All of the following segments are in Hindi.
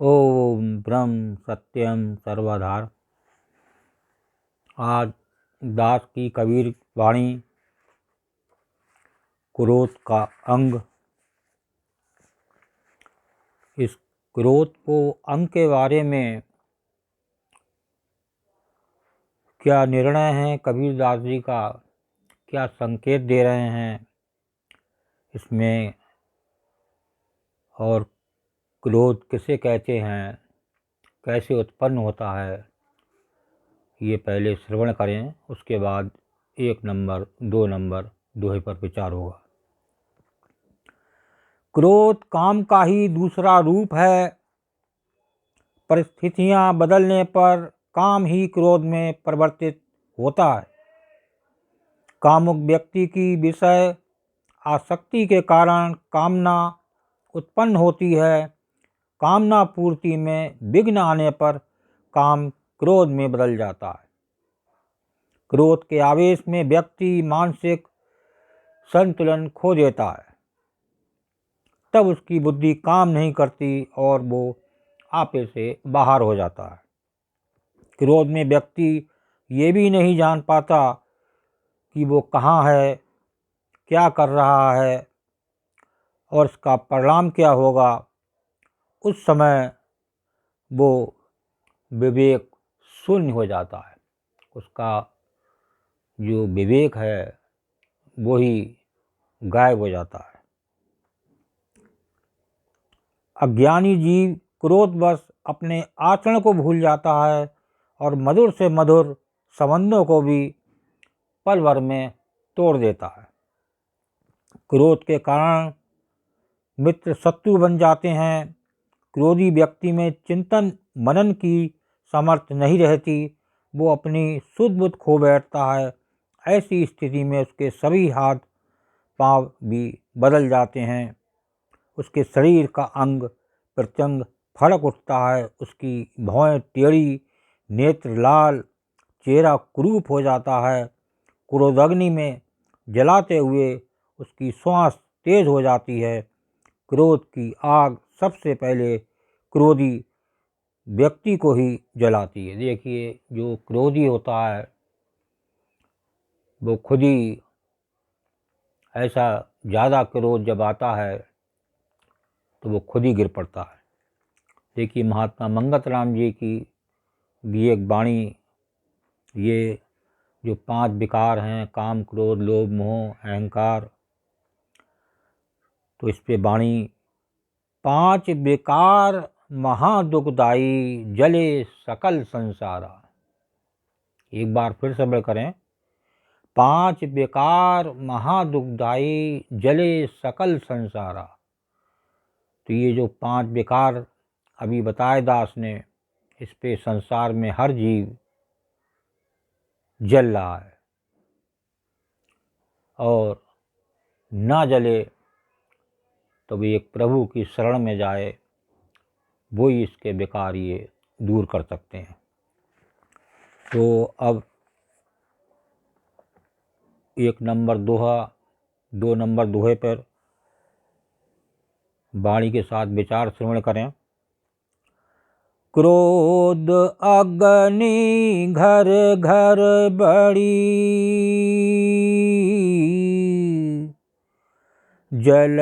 ओम ब्रह्म सत्यम सर्वधार। आज दास की कबीर वाणी क्रोध का अंग। इस क्रोध को अंग के बारे में क्या निर्णय है कबीर दास जी का, क्या संकेत दे रहे हैं इसमें, और क्रोध किसे कहते हैं, कैसे उत्पन्न होता है, ये पहले श्रवण करें। उसके बाद 1 नंबर 2 नंबर दोहे पर विचार होगा। क्रोध काम का ही दूसरा रूप है। परिस्थितियां बदलने पर काम ही क्रोध में परिवर्तित होता है। कामुक व्यक्ति की विषय आसक्ति के कारण कामना उत्पन्न होती है। कामना पूर्ति में विघ्न आने पर काम क्रोध में बदल जाता है। क्रोध के आवेश में व्यक्ति मानसिक संतुलन खो देता है। तब उसकी बुद्धि काम नहीं करती और वो आपे से बाहर हो जाता है। क्रोध में व्यक्ति ये भी नहीं जान पाता कि वो कहाँ है, क्या कर रहा है और इसका परिणाम क्या होगा। उस समय वो विवेक शून्य हो जाता है। उसका जो विवेक है वो ही गायब हो जाता है। अज्ञानी जीव क्रोधवश अपने आचरण को भूल जाता है और मधुर से मधुर संबंधों को भी पल भर में तोड़ देता है। क्रोध के कारण मित्र शत्रु बन जाते हैं। क्रोधी व्यक्ति में चिंतन मनन की सामर्थ्य नहीं रहती। वो अपनी सुध बुध खो बैठता है। ऐसी स्थिति में उसके सभी हाथ पांव भी बदल जाते हैं। उसके शरीर का अंग प्रत्यंग फड़क उठता है। उसकी भौहें टेढ़ी, नेत्र लाल, चेहरा कुरूप हो जाता है। क्रोधाग्नि में जलाते हुए उसकी श्वास तेज हो जाती है। क्रोध की आग सबसे पहले क्रोधी व्यक्ति को ही जलाती है। देखिए, जो क्रोधी होता है वो खुद ही ऐसा ज़्यादा क्रोध जब आता है तो वो खुद ही गिर पड़ता है। देखिए, महात्मा मंगत राम जी की भी एक वाणी, ये जो 5 विकार हैं, काम क्रोध लोभ मोह अहंकार, तो इस पे वाणी, 5 विकार महादुखदाई जले सकल संसारा। एक बार फिर से बल करें, 5 विकार महादुखदाई जले सकल संसारा। तो ये जो 5 विकार अभी बताए दास ने, इस पे संसार में हर जीव जल रहा है। और ना जले तो भी एक प्रभु की शरण में जाए, वो ही इसके विकार ये दूर कर सकते हैं। तो अब 1 नंबर दोहा 2 नंबर दोहे पर वाणी के साथ विचार श्रवण करें। क्रोध अग्नि घर घर बड़ी, जल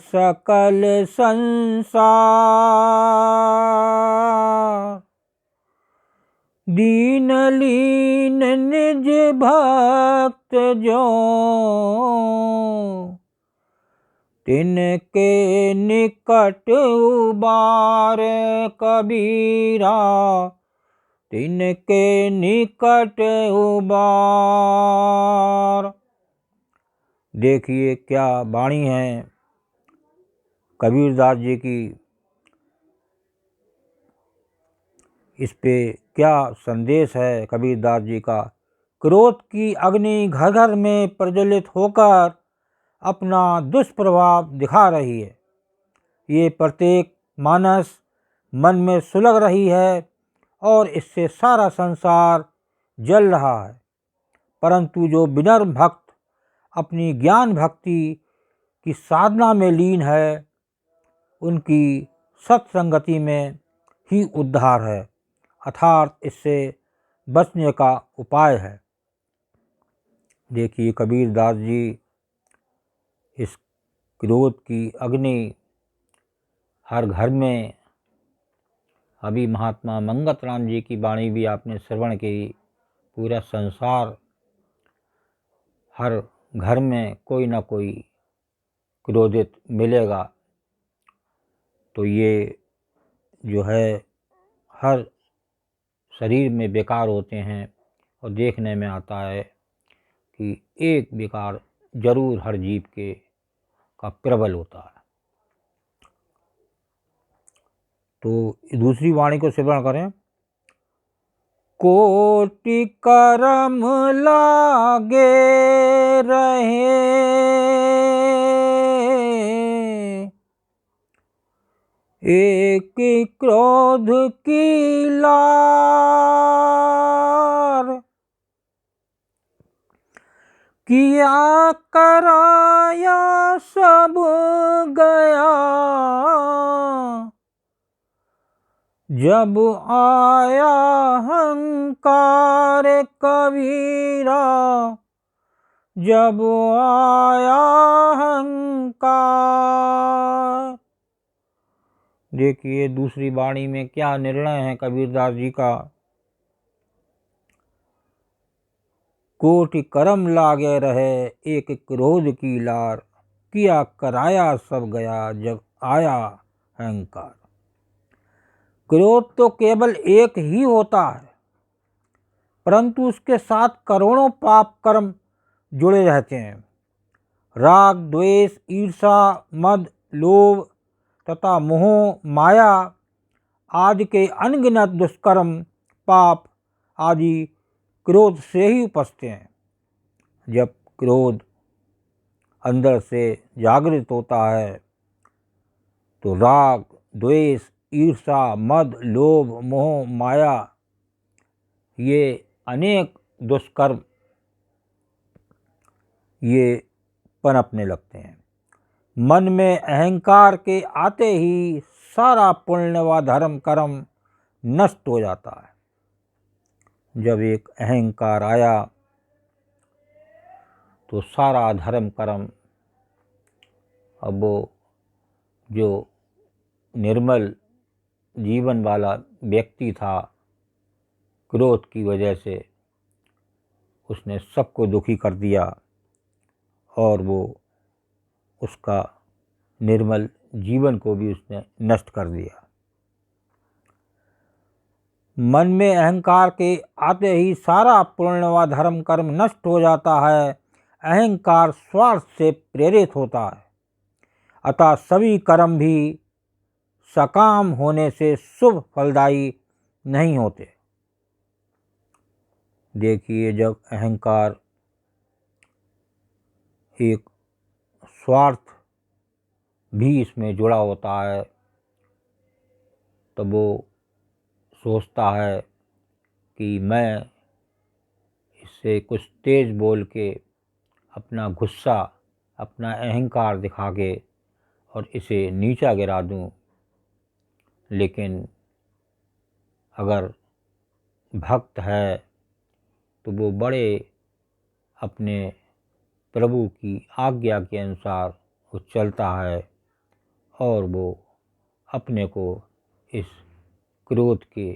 सकल संसार। दीन लीन निज भक्त जो, तिनके निकट उबार कबीरा। तिनके निकट उबार। देखिए क्या वाणी है कबीरदास जी की। इस पे क्या संदेश है कबीरदास जी का। क्रोध की अग्नि घर घर में प्रज्वलित होकर अपना दुष्प्रभाव दिखा रही है। ये प्रत्येक मानस मन में सुलग रही है और इससे सारा संसार जल रहा है। परंतु जो विनम्र भक्त अपनी ज्ञान भक्ति की साधना में लीन है, उनकी सत्संगति में ही उद्धार है, अर्थात इससे बचने का उपाय है। देखिए कबीरदास जी इस क्रोध की अग्नि हर घर में, अभी महात्मा मंगत राम जी की वाणी भी आपने श्रवण की, पूरा संसार हर घर में कोई ना कोई क्रोधित मिलेगा। तो ये जो है हर शरीर में विकार होते हैं और देखने में आता है कि एक विकार जरूर हर जीव के का प्रबल होता है। तो दूसरी वाणी को श्रवण करें। कोटि करम लागे रहे, एक क्रोध की लार, किया कराया सब गया, जब आया अहंकार कबीरा, जब आया अहंकार। देखिए दूसरी वाणी में क्या निर्णय है कबीरदास जी का। कोटि करम लागे रहे, एक क्रोध की लार, किया कराया सब गया, जब आया अहंकार। क्रोध तो केवल एक ही होता है, परंतु उसके साथ करोड़ों पाप कर्म जुड़े रहते हैं। राग, द्वेष, ईर्षा, मद, लोभ तथा मोह, माया आदि के अनगिनत दुष्कर्म पाप आदि क्रोध से ही उपजते हैं। जब क्रोध अंदर से जागृत होता है तो राग, द्वेष, ईर्षा, मद, लोभ, मोह, माया ये अनेक दुष्कर्म ये पनपने लगते हैं। मन में अहंकार के आते ही सारा पुण्य व धर्म कर्म नष्ट हो जाता है। जब एक अहंकार आया तो सारा धर्म कर्म, अब वो जो निर्मल जीवन वाला व्यक्ति था, क्रोध की वजह से उसने सबको दुखी कर दिया और वो उसका निर्मल जीवन को भी उसने नष्ट कर दिया। मन में अहंकार के आते ही सारा पुण्य व धर्म कर्म नष्ट हो जाता है। अहंकार स्वार्थ से प्रेरित होता है, अतः सभी कर्म भी सकाम होने से शुभ फलदायी नहीं होते। देखिए जब अहंकार एक स्वार्थ भी इसमें जुड़ा होता है तो वो सोचता है कि मैं इससे कुछ तेज बोल के अपना गुस्सा, अपना अहंकार दिखा के और इसे नीचा गिरा दूं। लेकिन अगर भक्त है तो वो बड़े अपने प्रभु की आज्ञा के अनुसार वो चलता है और वो अपने को इस क्रोध के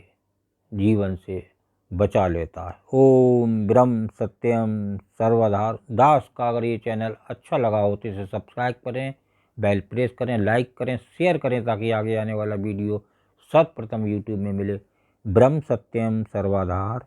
जीवन से बचा लेता है। ओम ब्रह्म सत्यम सर्वधार दास का अगर ये चैनल अच्छा लगा हो तो इसे सब्सक्राइब करें, बेल प्रेस करें, लाइक करें, शेयर करें ताकि आगे आने वाला वीडियो सर्वप्रथम यूट्यूब में मिले। ब्रह्म सत्यम सर्वधार।